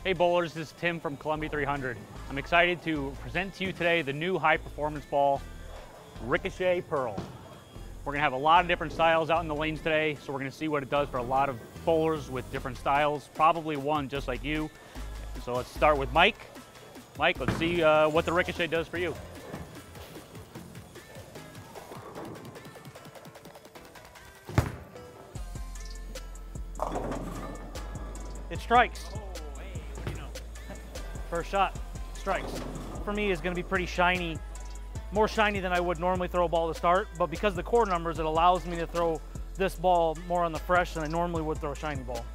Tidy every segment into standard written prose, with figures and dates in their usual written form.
Hey bowlers, this is Tim from Columbia 300. I'm excited to present to you today the new high performance ball, Ricochet Pearl. We're gonna have a lot of different styles out in the lanes today, so we're gonna see what it does for a lot of bowlers with different styles, probably one just like you. So let's start with Mike. Mike, let's see what the Ricochet does for you. It strikes. Oh, hey, what do you know? First shot, strikes. For me, is going to be pretty shiny, more shiny than I would normally throw a ball to start, but because of the core numbers, it allows me to throw this ball more on the fresh than I normally would throw a shiny ball.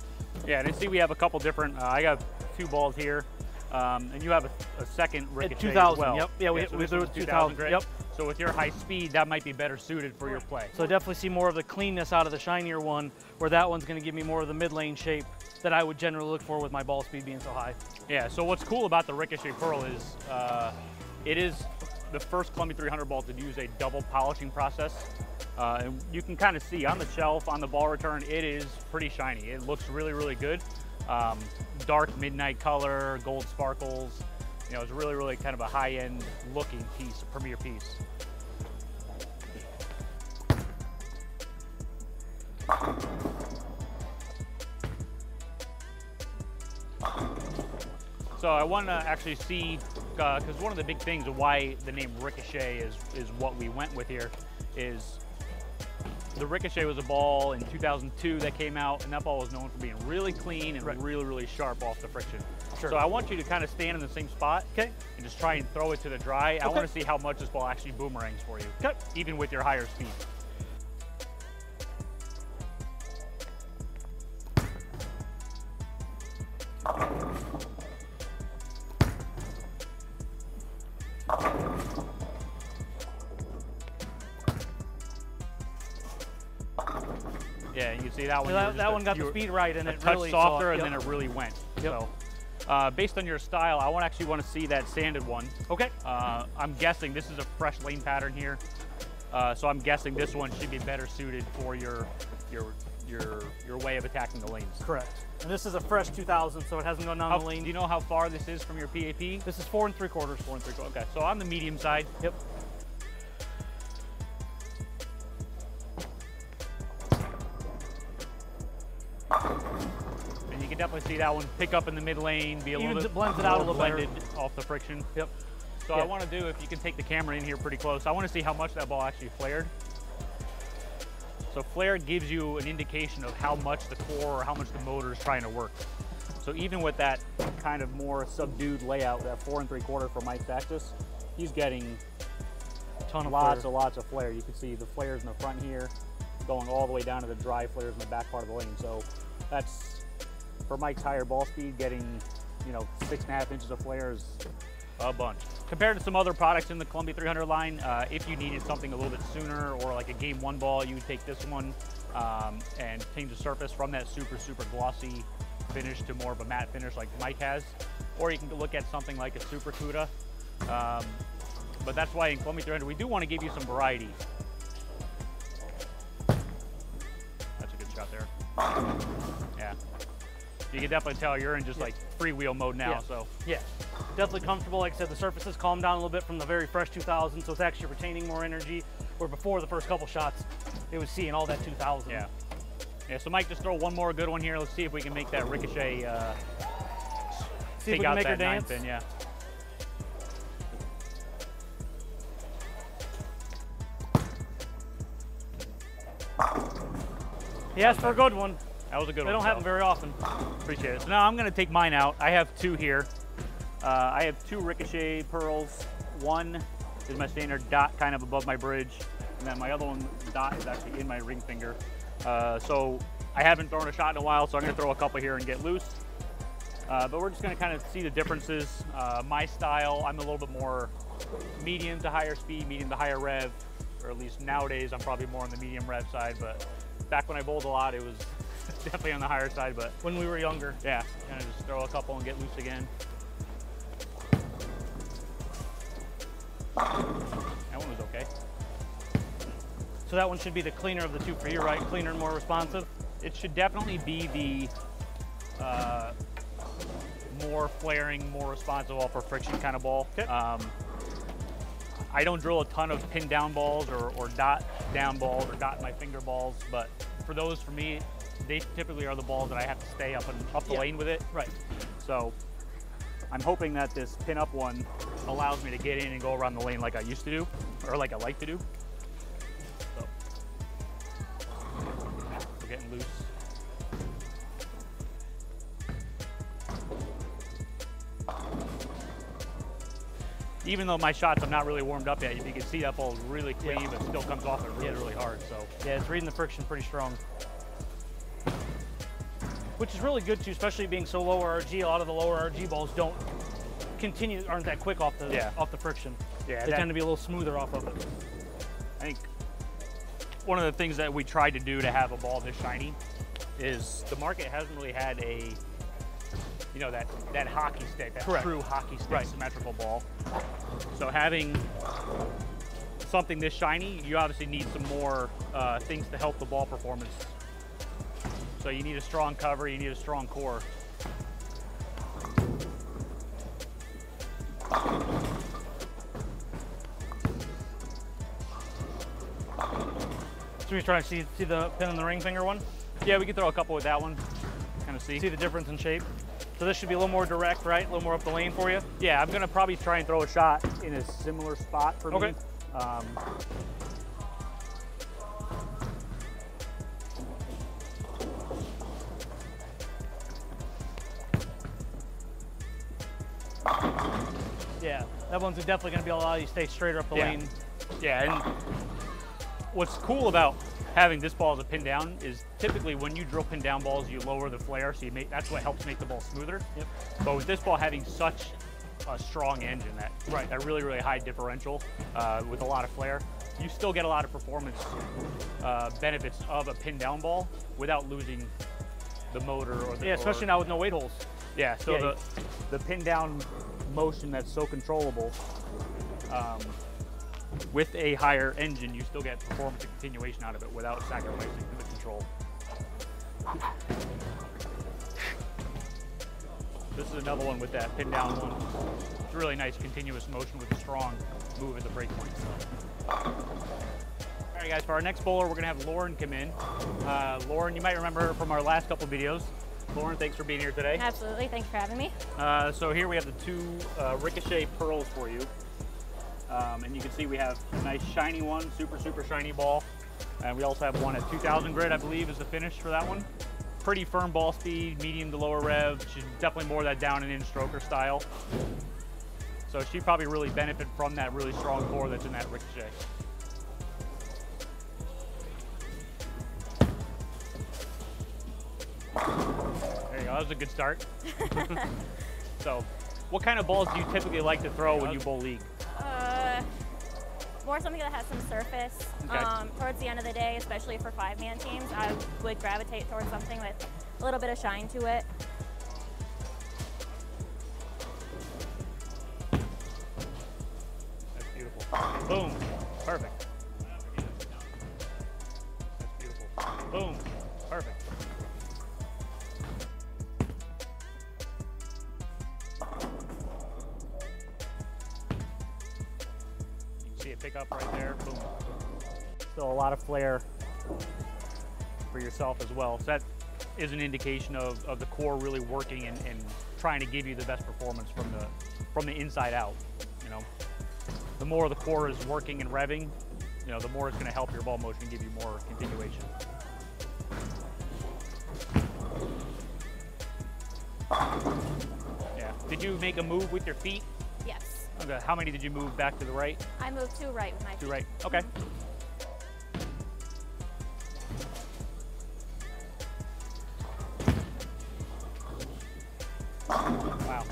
Yeah, and I see we have a couple different, I got 2 balls here, and you have a second Ricochet 2000, as well. Yep. Yeah, so we threw was it 2000, right? yep. So with your high speed, that might be better suited for your play. So I definitely see more of the cleanness out of the shinier one, where that one's going to give me more of the mid-lane shape that I would generally look for with my ball speed being so high. Yeah, so what's cool about the Ricochet Pearl is it is the first Columbia 300 ball to use a double polishing process. And you can kind of see on the shelf, on the ball return, it is pretty shiny. It looks really, really good. Dark midnight color, gold sparkles. You know, it's really, really kind of a high-end looking piece, a premier piece. So I want to actually see, because one of the big things of why the name Ricochet is what we went with here is the Ricochet was a ball in 2002 that came out, and that ball was known for being really clean and really, really sharp off the friction. Sure. So I want you to kind of stand in the same spot and just try and throw it to the dry. I want to see how much this ball actually boomerangs for you, even with your higher speed. Yeah, you see that one. That one got the speed right, and it touch really softer, and then it really went. Yep. So, based on your style, I actually want to see that sanded one. Okay. I'm guessing this is a fresh lane pattern here, so I'm guessing this one should be better suited for your way of attacking the lanes. Correct. And this is a fresh 2000, so it hasn't gone down the lane. Do you know how far this is from your PAP? This is 4 3/4. 4 3/4. Okay, so on the medium side. Yep. And you can definitely see that one pick up in the mid lane, be a little bit blends it out a little blended off the friction. Yep. So I want to do, if you can take the camera in here pretty close, I want to see how much that ball actually flared. So flare gives you an indication of how much the core or how much the motor is trying to work. So even with that kind of more subdued layout, that 4 3/4 for Mike's axis, he's getting lots of flare. You can see the flares in the front here, going all the way down to the dry flares in the back part of the lane. So that's, for Mike's higher ball speed, getting, you know, 6.5 inches of flare is a bunch. Compared to some other products in the Columbia 300 line, if you needed something a little bit sooner, or like a game 1 ball, you would take this one and change the surface from that super, super glossy finish to more of a matte finish like Mike has. Or you can look at something like a Super Cuda. But that's why in Columbia 300, we do want to give you some variety. That's a good shot there. Yeah. You can definitely tell you're in just like freewheel mode now. So yeah, definitely comfortable. Like I said, the surface has calmed down a little bit from the very fresh 2000, so it's actually retaining more energy. Where before the first couple shots, it was seeing all that 2000. Yeah. Yeah. So Mike, just throw one more good one here. Let's see if we can make that Ricochet. See if we can make her dance. 9 pin, yeah. He asked for a good one. That was a good one. They don't happen very often. Appreciate it. So now I'm going to take mine out. I have 2 here. I have 2 Ricochet Pearls. One is my standard dot kind of above my bridge, and then my other one dot is actually in my ring finger. So I haven't thrown a shot in a while, so I'm going to throw a couple here and get loose. But we're just going to kind of see the differences. My style, I'm a little bit more medium to higher speed, medium to higher rev, or at least nowadays I'm probably more on the medium rev side, but back when I bowled a lot, it was definitely on the higher side. But when we were younger, yeah, kind of just throw a couple and get loose again. That one was okay. So that one should be the cleaner of the 2 for you, right? Cleaner and more responsive? It should definitely be the more flaring, more responsive for friction kind of ball. Okay. I don't drill a ton of pin down balls or dot down balls or dot my finger balls, but for those, for me, they typically are the balls that I have to stay up the lane with it. Right. So I'm hoping that this pin up one allows me to get in and go around the lane like I used to do, or like I like to do. So we're getting loose. Even though my shots I'm not really warmed up yet, you can see that ball is really clean, but still comes off it really hard. So yeah, it's reading the friction pretty strong, which is really good too, especially being so low RG. A lot of the lower RG balls aren't that quick off the friction. Yeah, they tend to be a little smoother off of it. I think one of the things that we tried to do to have a ball this shiny is the market hasn't really had a, you know, that hockey stick, that true hockey stick symmetrical ball. So having something this shiny, you obviously need some more things to help the ball performance. So you need a strong cover, you need a strong core. So we're trying to see the pin and the ring finger one? Yeah, we can throw a couple with that one, kind of see the difference in shape. So this should be a little more direct, right? A little more up the lane for you? Yeah, I'm gonna probably try and throw a shot in a similar spot for me. Yeah, that one's definitely gonna be allow you to stay straighter up the lane. Yeah, and what's cool about having this ball as a pin down is typically when you drill pin down balls, you lower the flare, so that's what helps make the ball smoother. Yep. But with this ball having such a strong engine, that really high differential with a lot of flare, you still get a lot of performance benefits of a pin down ball without losing the motor or the especially now with no weight holes. Yeah, so the pin down motion that's so controllable, with a higher engine, you still get performance and continuation out of it without sacrificing the control. This is another one with that pin down one. It's a really nice continuous motion with a strong move at the breakpoint. All right, guys, for our next bowler, we're gonna have Lauren come in. Lauren, you might remember her from our last couple videos. Lauren, thanks for being here today. Absolutely, thanks for having me. So here we have the two Ricochet Pearls for you. And you can see we have a nice shiny one, super shiny ball. And we also have one at 2000 grit, I believe, is the finish for that one. Pretty firm ball speed, medium to lower rev. She's definitely more that down and in stroker style. So she probably really benefit from that really strong core that's in that Ricochet. There you go, that was a good start. So, what kind of balls do you typically like to throw when you bowl league? More something that has some surface. Okay. Towards the end of the day, especially for 5-man teams, I would gravitate towards something with a little bit of shine to it. That's beautiful. Boom. Perfect. That's beautiful. Boom. Perfect. Pick up right there, boom. Still a lot of flare for yourself as well. So that is an indication of the core really working and trying to give you the best performance from the inside out. You know, the more the core is working and revving, you know, the more it's going to help your ball motion and give you more continuation. Yeah. Did you make a move with your feet? Yes. Okay. How many did you move back to the right? I moved to right with my feet. To right. Okay. Wow.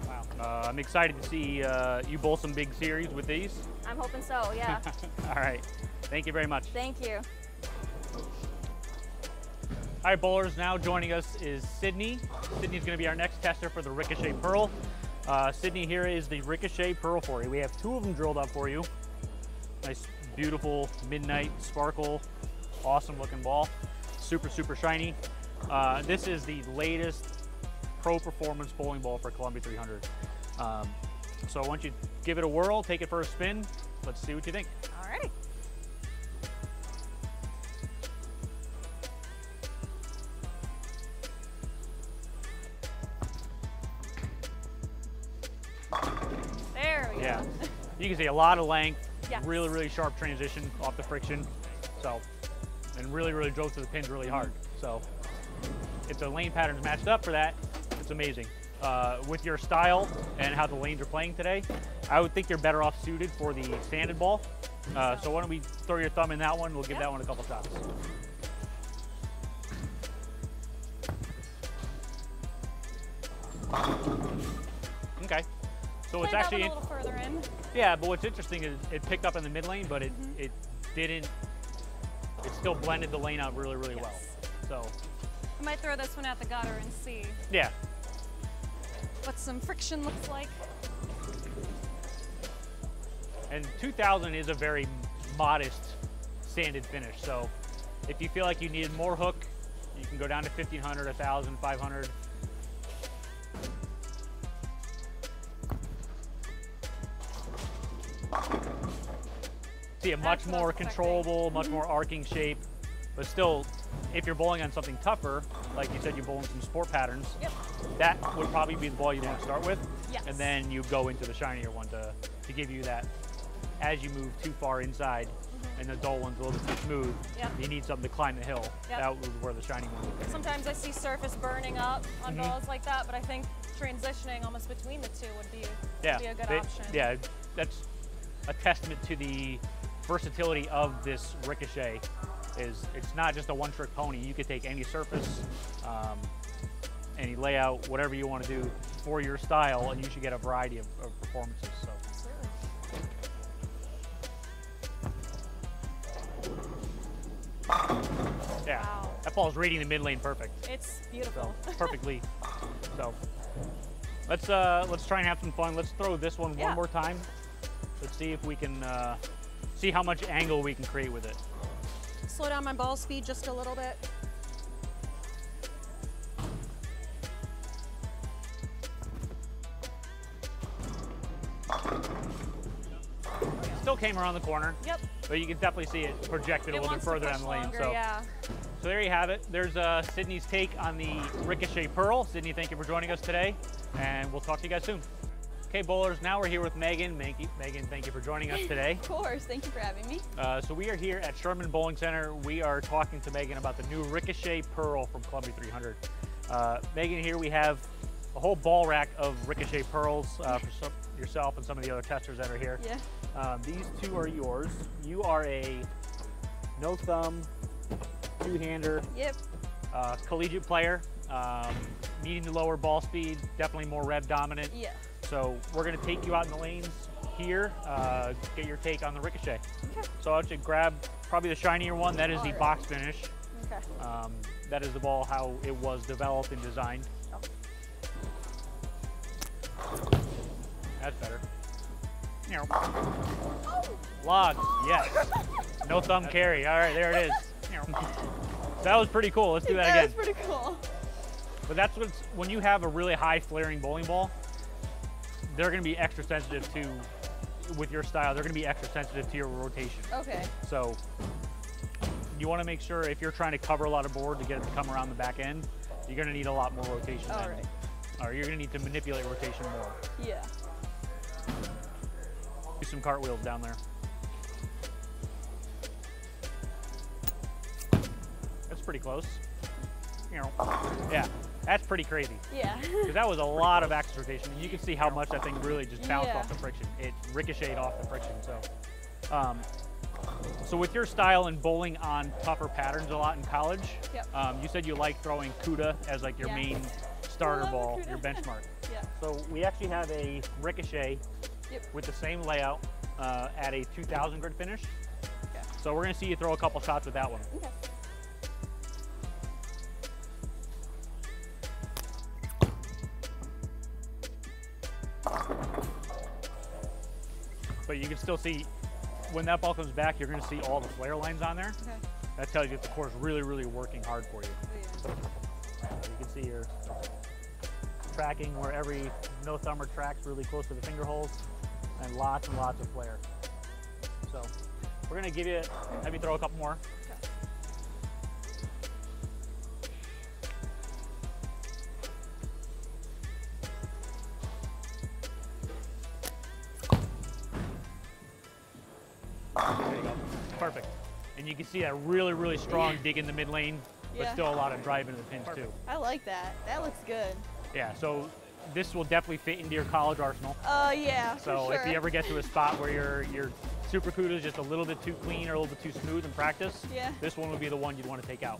Wow. I'm excited to see you bowl some big series with these. I'm hoping so, yeah. All right. Thank you very much. Thank you. All right, bowlers, now joining us is Sydney. Sydney's going to be our next tester for the Ricochet Pearl. Sydney, here is the Ricochet Pearl for you. We have two of them drilled up for you. Nice, beautiful midnight sparkle, awesome looking ball. Super shiny. This is the latest pro performance bowling ball for Columbia 300. So I want you to give it a whirl, take it for a spin. Let's see what you think. All right. There we go. You can see a lot of length, Yes. really, really sharp transition off the friction. So, and really, really drove to the pins really hard. So, if the lane pattern's matched up for that, it's amazing. With your style and how the lanes are playing today, I would think you're better off suited for the sanded ball. So why don't we throw your thumb in that one? We'll give that one a couple shots. Okay. So it's actually a little further in. Yeah, but what's interesting is it picked up in the mid lane, but it didn't. It still blended the lane out really, really well. So I might throw this one at the gutter and see yeah. what some friction looks like. And 2000 is a very modest sanded finish. So if you feel like you needed more hook, you can go down to 1500, 1000, 500. See a much more controllable, much more arcing shape, but still, if you're bowling on something tougher, like you said, you're bowling some sport patterns, that would probably be the ball you want to start with. Yes. And then you go into the shinier one to give you that. As you move too far inside, and the dull one's a little bit too smooth, you need something to climb the hill. That was where the shiny one would be. Sometimes I see surface burning up on balls like that, but I think transitioning almost between the two would be a good option. Yeah, that's a testament to the versatility of this Ricochet. It's not just a one-trick pony. You could take any surface, any layout, whatever you want to do for your style, and you should get a variety of performances. So. Yeah, Wow. that ball's reading the mid lane perfect. It's beautiful. So, perfectly. So let's try and have some fun. Let's throw this one one more time. Let's see if we can see how much angle we can create with it. Slow down my ball speed just a little bit. Still came around the corner. Yep. But you can definitely see it projected a little bit further down the lane. Longer, So there you have it. There's Sydney's take on the Ricochet Pearl. Sydney, thank you for joining us today, and we'll talk to you guys soon. Okay, bowlers, now we're here with Megan. Megan, thank you for joining us today. Of course, thank you for having me. So we are here at Sherman Bowling Center. We are talking to Megan about the new Ricochet Pearl from Columbia 300. Megan, here we have a whole ball rack of Ricochet Pearls for yourself and some of the other testers that are here. Yeah. These two are yours. You are a no thumb, two-hander, Yep. collegiate player, needing to lower ball speed, definitely more rev dominant. Yeah. So we're gonna take you out in the lanes here, get your take on the Ricochet. Okay. So I should grab probably the shinier one. That is the Alright. box finish. Okay. That is the ball how it was developed and designed. That's better. Log, yes. No thumb carry. All right, there it is. That was pretty cool. Let's do that again. That was pretty cool. But that's what's, when you have a really high flaring bowling ball, they're going to be extra sensitive to, with your style, they're going to be extra sensitive to your rotation. Okay. So you want to make sure if you're trying to cover a lot of board to get it to come around the back end, you're going to need a lot more rotation. All right. Or you're going to need to manipulate rotation more. Yeah. Do some cartwheels down there. That's pretty close. Yeah, that's pretty crazy. Yeah. Because that was a lot of axis rotation. And you can see how much that thing really just bounced off the friction. It ricocheted off the friction. So with your style and bowling on tougher patterns a lot in college, you said you like throwing CUDA as like your main starter ball, your benchmark. Yeah. So we actually have a Ricochet with the same layout at a 2000 grid finish. Okay. So we're going to see you throw a couple shots with that one. Okay. But you can still see, when that ball comes back, you're going to see all the flare lines on there. Okay. That tells you that the core is really, really working hard for you. Yeah. see you're tracking where every no thumber tracks really close to the finger holes, and lots of flare. So we're gonna have you throw a couple more. There you go. Perfect. And you can see that really strong dig in the mid lane, but still a lot of drive into the pins too. I like that. That looks good. Yeah, so this will definitely fit into your college arsenal. Yeah, so for sure. if you ever get to a spot where your Super CUDA is just a little bit too clean or a little bit too smooth in practice, this one would be the one you'd want to take out.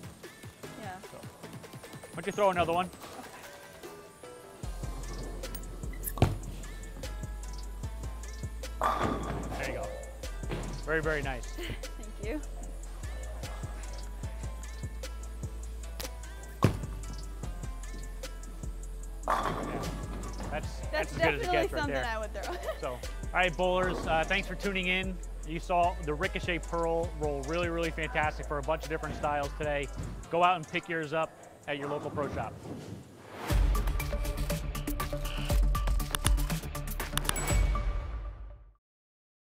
Yeah. So, why don't you throw another one? There you go. Very nice. Thank you. That's as good as it definitely gets right something there. I would throw. So, all right, bowlers, thanks for tuning in. You saw the Ricochet Pearl roll really fantastic for a bunch of different styles today. Go out and pick yours up at your local pro shop.